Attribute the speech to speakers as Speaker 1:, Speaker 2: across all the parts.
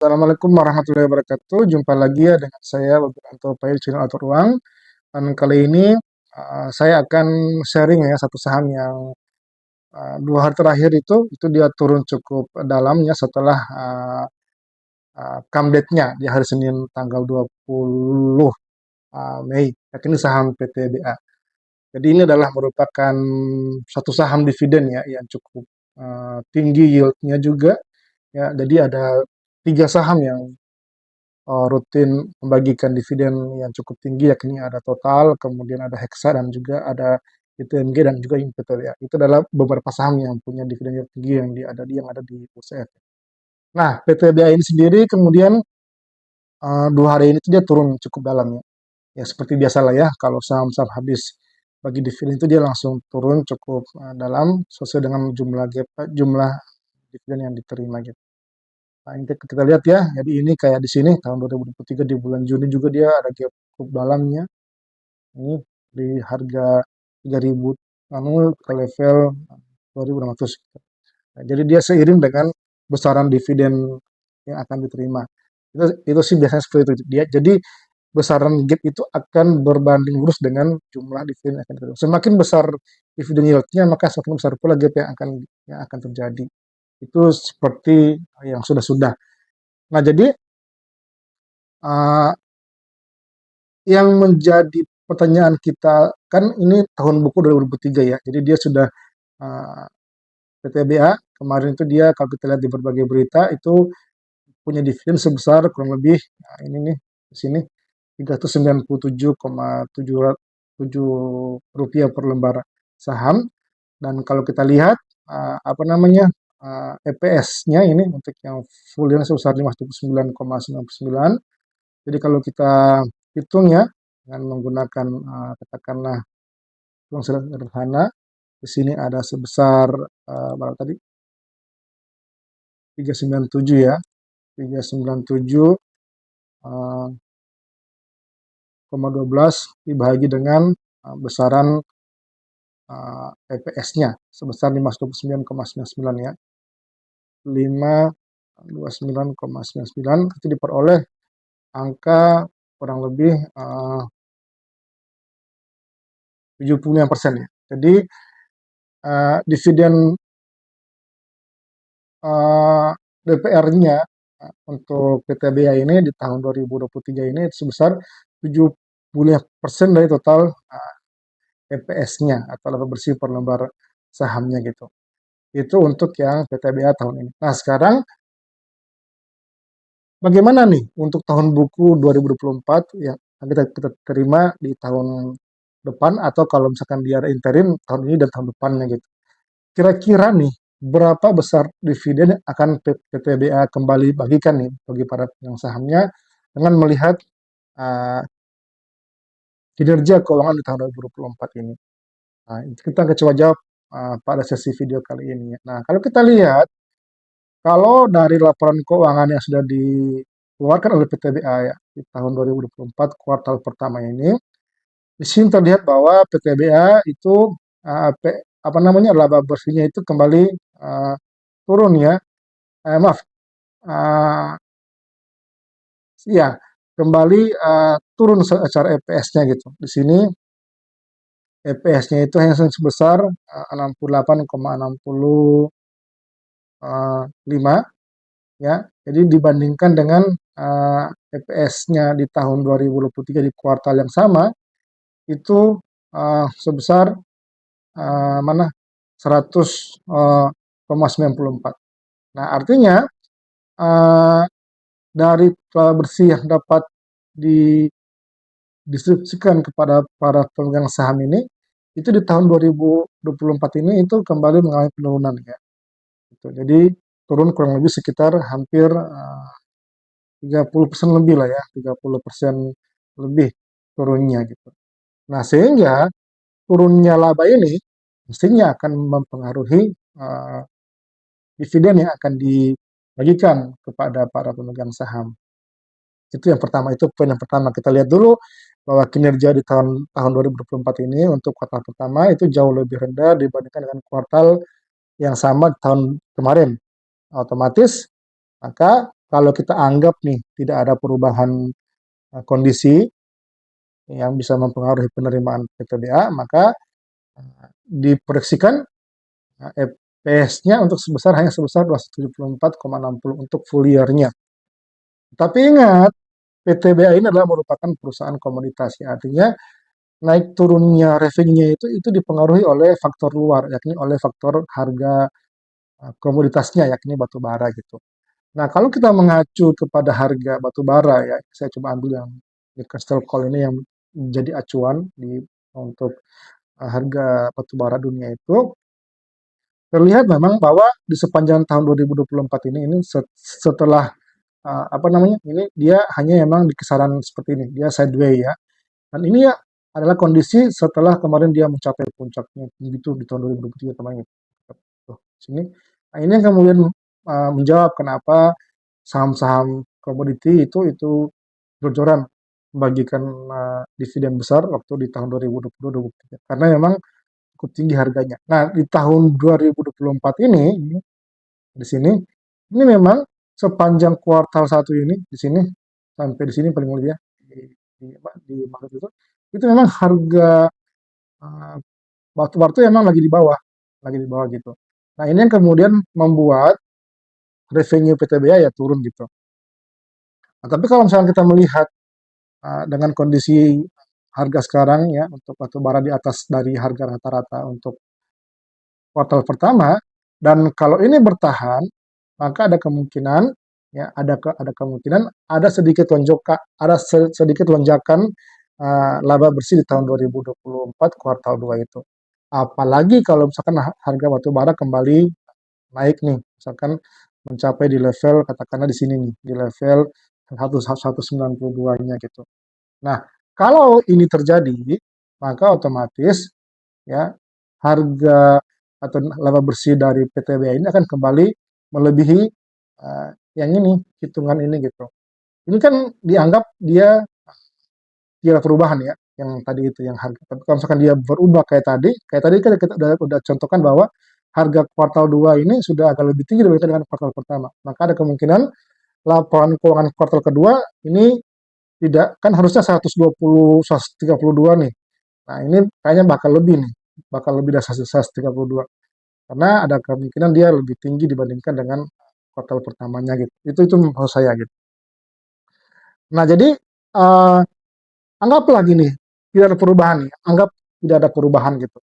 Speaker 1: Assalamualaikum warahmatullahi wabarakatuh. Jumpa lagi ya dengan saya Wibiranto Pai Channel Atur Uang. Dan kali ini saya akan sharing ya satu saham yang 2 hari terakhir itu dia turun cukup dalam ya setelah comeback-nya di hari Senin tanggal 20 Mei. Ini saham PTBA. Jadi ini adalah merupakan satu saham dividen ya yang cukup tinggi yield-nya juga ya. Jadi ada 3 saham yang rutin membagikan dividen yang cukup tinggi, yakni ada Total, kemudian ada Hexa, dan juga ada ITMG dan juga Impeto ya. Itu adalah beberapa saham yang punya dividen yang tinggi yang ada di bursa efek. Nah, PTBA ini sendiri kemudian 2 hari ini tuh dia turun cukup dalam ya. Ya seperti biasa lah ya, kalau saham-saham habis bagi dividen itu dia langsung turun cukup dalam sesuai dengan jumlah dividen yang diterima gitu. Nah, ini kita lihat ya. Jadi ini kayak di sini tahun 2023 di bulan Juni juga dia ada gap cukup dalamnya. Ini di harga 3.000 lalu ke level 2.600. Nah, jadi dia seiring dengan besaran dividen yang akan diterima. Itu sih biasanya seperti itu. Jadi besaran gap itu akan berbanding lurus dengan jumlah dividen yang akan diterima. Semakin besar dividen yieldnya, maka semakin besar pula gap yang akan terjadi. Itu seperti yang sudah-sudah. Nah, jadi uh, yang menjadi pertanyaan kita kan ini tahun buku 2023 ya. Jadi dia sudah uh, PTBA kemarin itu dia kalau kita lihat di berbagai berita itu punya dividen sebesar kurang lebih ini nih di sini 397,77 rupiah per lembar saham. Dan kalau kita lihat apa namanya EPS-nya ini untuk yang full dia sebesar 59,99. Jadi kalau kita hitung ya dengan menggunakan katakanlah uang sederhana, di sini ada sebesar berapa tadi? 397 ya. 397 12 dibagi dengan besaran EPS-nya sebesar 529,99 ya. 529,99 itu diperoleh angka kurang lebih 75% ya. Jadi dividen DPR-nya untuk PTBA ini di tahun 2023 ini sebesar 70% dari total EPS-nya atau laba bersih per lembar sahamnya gitu. Itu untuk yang PTBA tahun ini. Nah, sekarang bagaimana nih untuk tahun buku 2024 yang kita terima di tahun depan, atau kalau misalkan dia ada interim tahun ini dan tahun depannya gitu. Kira-kira nih berapa besar dividen yang akan PTBA kembali bagikan nih bagi para pemegang sahamnya dengan melihat uh, kinerja keuangan di tahun 2024 ini. Nah, kita akan coba jawab pada sesi video kali ini ya. Nah, kalau kita lihat, kalau dari laporan keuangan yang sudah dikeluarkan oleh PTBA ya di tahun 2024 kuartal pertama ini, di sini terlihat bahwa PTBA itu apa namanya laba bersihnya itu kembali turun ya. Maaf, uh, ya kembali turun secara EPS-nya gitu. Di sini EPS-nya itu hanya sebesar 68,65 ya. Jadi dibandingkan dengan EPS-nya di tahun 2023 di kuartal yang sama itu sebesar mana 100,94. Nah, artinya uh, dari bersih yang dapat didistribusikan kepada para pemegang saham ini itu di tahun 2024 ini itu kembali mengalami penurunan ya. Gitu. Jadi turun kurang lebih sekitar hampir 30% lebih lah ya, 30% lebih turunnya gitu. Nah, sehingga turunnya laba ini mestinya akan mempengaruhi uh, dividen yang akan dibagikan kepada para pemegang saham. Itu yang pertama, itu poin yang pertama. Kita lihat dulu bahwa kinerja di tahun 2024 ini untuk kuartal pertama itu jauh lebih rendah dibandingkan dengan kuartal yang sama di tahun kemarin. Otomatis maka kalau kita anggap nih tidak ada perubahan kondisi yang bisa mempengaruhi penerimaan PTBA, maka diproyeksikan EPS-nya untuk hanya sebesar 274,60 untuk full year-nya. Tapi ingat, PTBA ini adalah merupakan perusahaan komoditas, ya. Artinya naik turunnya revenue itu dipengaruhi oleh faktor luar, yakni oleh faktor harga komoditasnya, yakni batu bara gitu. Nah, kalau kita mengacu kepada harga batu bara, ya, saya coba ambil yang Newcastle Coal ini yang menjadi acuan untuk harga batu bara dunia itu, terlihat memang bahwa di sepanjang tahun 2024 ini setelah apa namanya, ini dia hanya memang di kisaran seperti ini, dia sideways ya. Dan ini ya adalah kondisi setelah kemarin dia mencapai puncaknya begitu di tahun 2023 kemarin. Tuh, sini. Nah, ini yang kemudian menjawab kenapa saham-saham komoditi itu jor-joran membagikan dividen besar waktu di tahun 2022-2023 karena memang cukup tinggi harganya. Nah, di tahun 2024 ini di sini ini memang sepanjang kuartal satu ini di sini sampai di sini paling mulia di Maret itu memang harga uh, batu bara memang lagi di bawah gitu. Nah, ini yang kemudian membuat revenue PTBA ya turun gitu. Nah, tapi kalau misalnya kita melihat dengan kondisi harga sekarang ya untuk batu bara di atas dari harga rata-rata untuk kuartal pertama, dan kalau ini bertahan maka ada kemungkinan ya ada kemungkinan ada sedikit lonjakan laba bersih di tahun 2024 kuartal 2 itu. Apalagi kalau misalkan harga batu bara kembali naik nih, misalkan mencapai di level katakanlah di sini nih, di level 192-nya gitu. Nah, kalau ini terjadi, maka otomatis ya harga atau laba bersih dari PTBA ini akan kembali melebihi yang ini, hitungan ini gitu. Ini kan dianggap dia tidak ada perubahan ya, yang tadi itu yang harga. Tapi kalau misalkan dia berubah kayak tadi kan kita udah contohkan bahwa harga kuartal 2 ini sudah agak lebih tinggi dibandingkan dengan kuartal pertama. Maka ada kemungkinan laporan keuangan kuartal kedua ini tidak, kan harusnya 120 132 nih. Nah, ini kayaknya bakal lebih dari 132 karena ada kemungkinan dia lebih tinggi dibandingkan dengan kuartal pertamanya gitu. Itu menurut saya gitu. Nah, jadi uh, anggaplah gini, tidak ada perubahan ya. Anggap tidak ada perubahan gitu.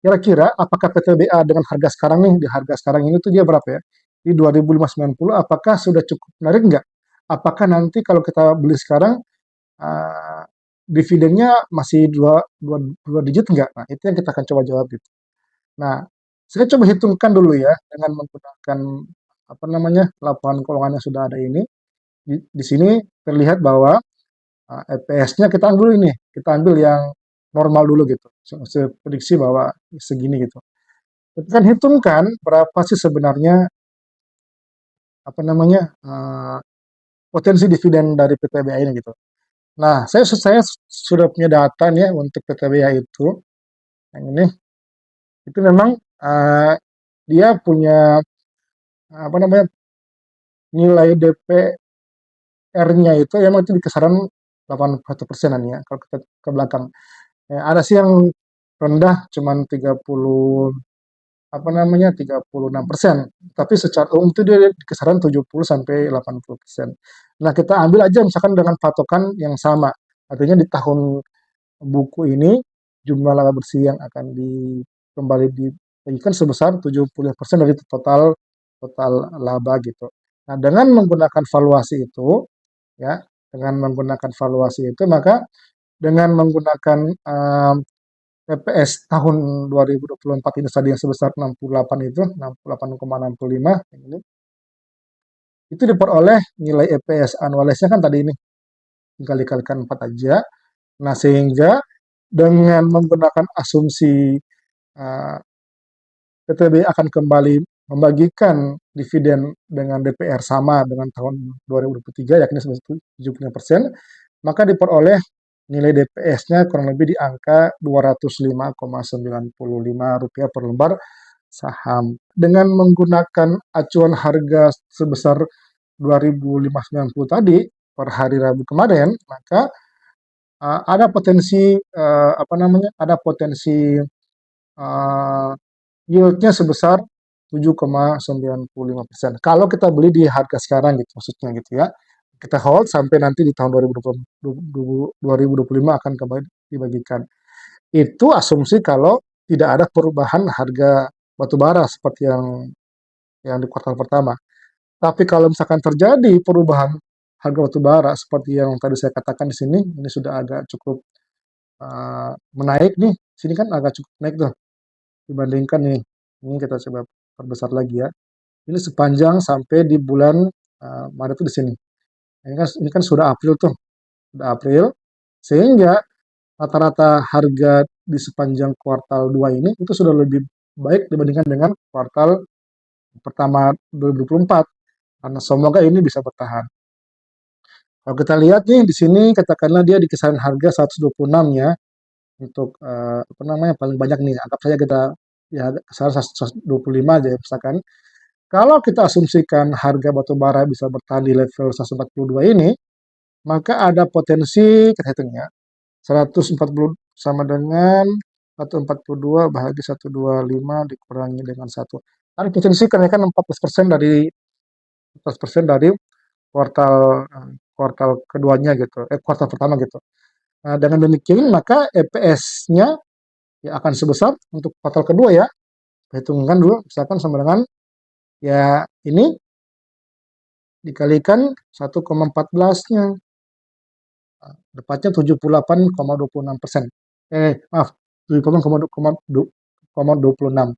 Speaker 1: Kira-kira apakah PTBA dengan harga sekarang nih, di harga sekarang ini tuh dia berapa ya? Di 2590 apakah sudah cukup menarik nggak? Apakah nanti kalau kita beli sekarang uh, dividennya masih dua digit nggak? Nah, itu yang kita akan coba jawab gitu. Nah, saya coba hitungkan dulu ya dengan menggunakan apa namanya laporan keuangan yang sudah ada ini. Di sini terlihat bahwa EPS-nya kita ambil yang normal dulu gitu. Saya prediksi bahwa segini gitu. Kita kan hitungkan berapa sih sebenarnya apa namanya potensi dividen dari PTBA ini gitu. Nah, saya sudah punya data nih ya untuk PTBA itu. Yang ini itu memang uh, dia punya apa namanya nilai DPR-nya itu emang itu di kisaran 81%-an ya kalau kita ke belakang. Ya, ada sih yang rendah cuman 30 apa namanya 36%. Tapi secara umum itu dia di kisaran 70 sampai 80%. Nah, kita ambil aja misalkan dengan patokan yang sama. Artinya di tahun buku ini jumlah laba bersih yang akan kembali dibagikan sebesar 70% dari total total laba gitu. Nah, dengan menggunakan valuasi itu ya, dengan menggunakan valuasi itu maka dengan menggunakan TPS tahun 2024 ini tadi yang sebesar 68 itu 68,65 ini itu diperoleh nilai EPS annualized-nya kan tadi ini tinggal dikalikan 4 aja. Nah, sehingga dengan menggunakan asumsi uh, PTB akan kembali membagikan dividen dengan DPR sama dengan tahun 2023 yakni sebesar 75%, maka diperoleh nilai DPS-nya kurang lebih di angka Rp205,95 per lembar saham. Dengan menggunakan acuan harga sebesar 2.590 tadi per hari Rabu kemarin, maka ada potensi apa namanya? Ada potensi uh, yieldnya sebesar 7,95%. Kalau kita beli di harga sekarang gitu, maksudnya gitu ya. Kita hold sampai nanti di tahun 2025 akan kembali dibagikan. Itu asumsi kalau tidak ada perubahan harga batu bara seperti yang di kuartal pertama. Tapi kalau misalkan terjadi perubahan harga batu bara seperti yang tadi saya katakan di sini, ini sudah agak cukup menaik nih. Sini kan agak cukup naik tuh dibandingkan nih. Ini kita coba perbesar lagi ya. Ini sepanjang sampai di bulan Maret itu di sini. Ini kan sudah April tuh, sudah April. Sehingga rata-rata harga di sepanjang kuartal 2 ini itu sudah lebih baik dibandingkan dengan kuartal pertama 2024. Karena semoga ini bisa bertahan. Kalau kita lihat nih di sini katakanlah dia di kisaran harga 126 ya untuk apa namanya paling banyak nih. Anggap saja kita ya kisaran 125 aja ya misalkan. Kalau kita asumsikan harga batu bara bisa bertahan di level 142 ini, maka ada potensi kita hitung ya 140 sama dengan 142 bahagi 125 dikurangi dengan 1. Ada potensi kenaikan 14% dari 14% dari kuartal kuartal keduanya gitu, kuartal pertama gitu. Nah, dengan demikian maka EPS-nya ya akan sebesar untuk kuartal kedua ya. Hitungkan dulu misalkan sama dengan ya ini dikalikan 1,14-nya. Dapatnya 78,26%. Maaf, 78,26.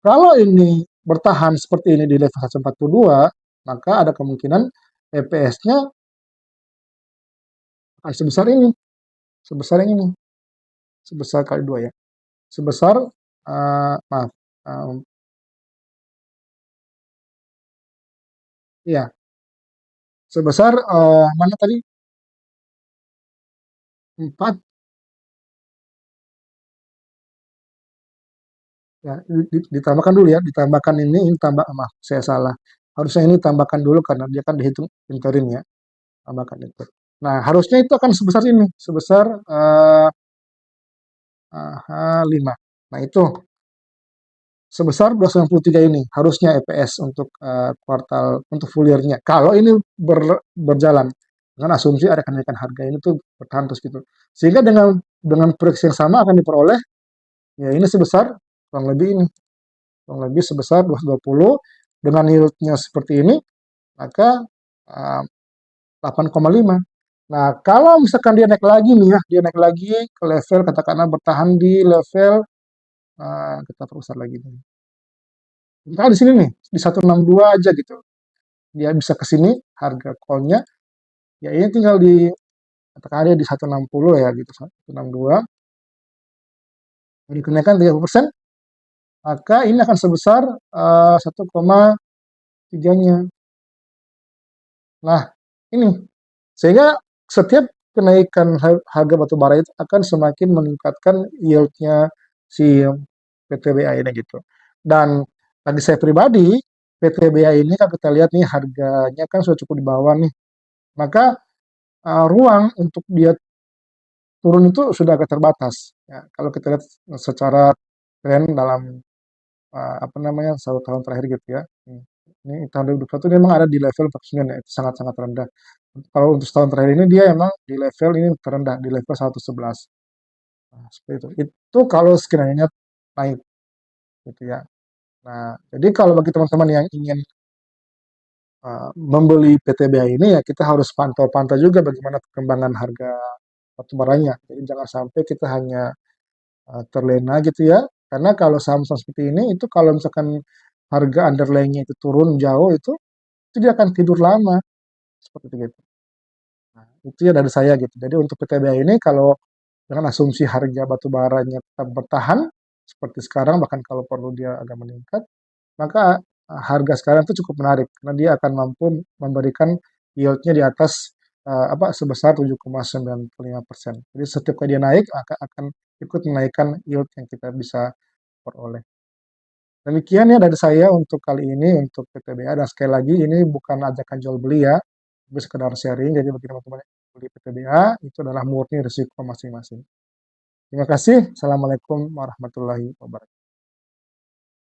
Speaker 1: Kalau ini bertahan seperti ini di level 142, maka ada kemungkinan EPS-nya akan sebesar ini, sebesar yang ini, sebesar kali dua ya, sebesar maaf, ya, sebesar mana tadi 4 ya, ditambahkan dulu ya, ditambahkan ini tambah maaf, saya salah. Harusnya ini tambahkan dulu karena dia kan dihitung interim ya, tambahkan itu. Nah, harusnya itu akan sebesar ini, sebesar 5. Nah, itu sebesar 293 ini harusnya EPS untuk kuartal untuk full year-nya. Kalau ini berjalan dengan asumsi ada kenaikan harga ini tuh bertahan terus gitu. Sehingga dengan proyeksi yang sama akan diperoleh ya ini sebesar kurang lebih ini, kurang lebih sebesar 220 dengan yield-nya seperti ini maka 8,5. Nah, kalau misalkan dia naik lagi nih ya, dia naik lagi ke level katakanlah bertahan di level kita perbesar lagi nih. Misalkan di sini nih, di 162 aja gitu. Dia bisa ke sini harga call-nya ya ini tinggal di katakan dia di 160 ya gitu, 162. Jadi kenaikan 30%, maka ini akan sebesar 1,3-nya. Nah, ini sehingga setiap kenaikan harga batu bara itu akan semakin meningkatkan yield-nya si PTBA ini gitu. Dan bagi saya pribadi, PTBA ini kan kita lihat nih harganya kan sudah cukup di bawah nih. Maka ruang untuk dia turun itu sudah agak terbatas. Ya, kalau kita lihat secara tren dalam apa namanya 1 tahun terakhir gitu ya. Ini tahun 2021 dia memang ada di level 49 ya, itu sangat-sangat rendah. Kalau untuk setahun terakhir ini dia emang di level ini terendah di level 111. Nah, seperti itu. Itu kalau sekiranya naik gitu ya. Nah, jadi kalau bagi teman-teman yang ingin membeli PTBA ini ya kita harus pantau-pantau juga bagaimana perkembangan harga batubaranya. Jadi jangan sampai kita hanya terlena gitu ya. Karena kalau saham-saham seperti ini itu kalau misalkan harga underlying-nya itu turun jauh itu dia akan tidur lama seperti itu gitu. Nah, itu ya dari saya gitu. Jadi untuk PTBA ini kalau dengan asumsi harga batu baranya tetap bertahan seperti sekarang bahkan kalau perlu dia agak meningkat, maka harga sekarang itu cukup menarik karena dia akan mampu memberikan yield-nya di atas apa sebesar 7,95%. Jadi setiap kali dia naik akan ikut menaikkan yield yang kita bisa peroleh. Demikian ya dari saya untuk kali ini untuk PTBA, dan sekali lagi ini bukan ajakan jual beli ya, tapi sekedar sharing. Jadi bagi teman-teman yang beli PTBA itu adalah murni risiko masing-masing. Terima kasih. Assalamualaikum warahmatullahi wabarakatuh.